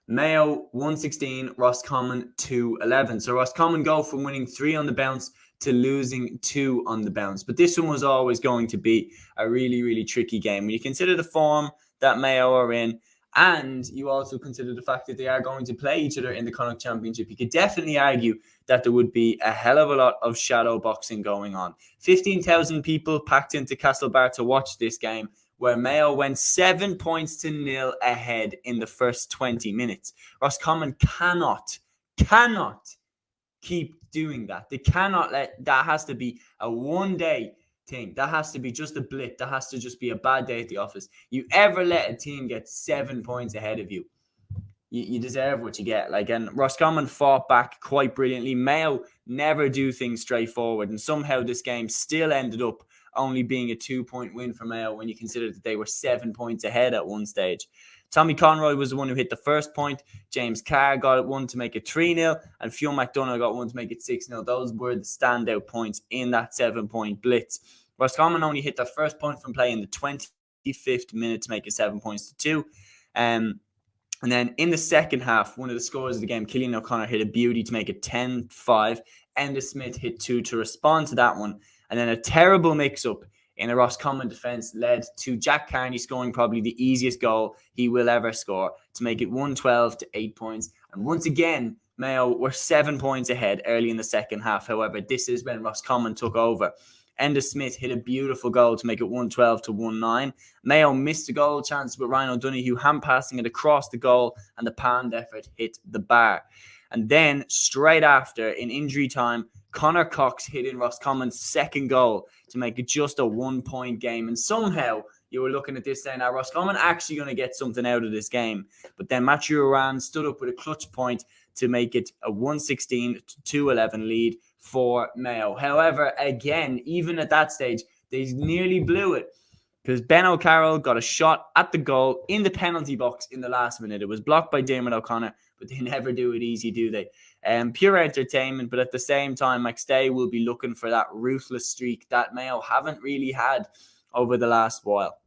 Mayo 116, Roscommon 211. So Roscommon go from winning 3 on the bounce to losing 2 on the bounce. But this one was always going to be a really, really tricky game. When you consider the form that Mayo are in, and you also consider the fact that they are going to play each other in the Connacht Championship, you could definitely argue that there would be a hell of a lot of shadow boxing going on. 15,000 people packed into Castlebar to watch this game, where Mayo went 7 points to nil ahead in the first 20 minutes. Roscommon cannot keep doing that. They cannot that has to be a one-day thing. That has to be just a blip. That has to just be a bad day at the office. You ever let a team get 7 points ahead of you, you deserve what you get. And Roscommon fought back quite brilliantly. Mayo never do things straightforward, and somehow this game still ended up only being a 2-point win for Mayo when you consider that they were 7 points ahead at one stage. Tommy Conroy was the one who hit the first point. James Carr got one to make it 3-0, and Fionn McDonough got one to make it 6-0. Those were the standout points in that 7-point blitz. Roscommon only hit their first point from play in the 25th minute to make it 7 points to 2. And then in the second half, one of the scorers of the game, Cillian O'Connor, hit a beauty to make it 10-5. Enda Smith hit 2 to respond to that one. And then a terrible mix-up in a Roscommon defence led to Jack Carney scoring probably the easiest goal he will ever score to make it 112 to 8 points. And once again, Mayo were 7 points ahead early in the second half. However, this is when Roscommon took over. Enda Smith hit a beautiful goal to make it 112 to 19. Mayo missed a goal chance with Ryan O'Donoghue hand-passing it across the goal, and the palmed effort hit the bar. And then, straight after, in injury time, Connor Cox hit in Roscommon's second goal to make it just a 1-point game. And somehow, you were looking at this saying, now Roscommon actually going to get something out of this game. But then Matthew Oran stood up with a clutch point to make it a 116 to 211 lead for Mayo. However, again, even at that stage, they nearly blew it, because Ben O'Carroll got a shot at the goal in the penalty box in the last minute. It was blocked by Dermot O'Connor, but they never do it easy, do they? Pure entertainment, but at the same time, McStay will be looking for that ruthless streak that Mayo haven't really had over the last while.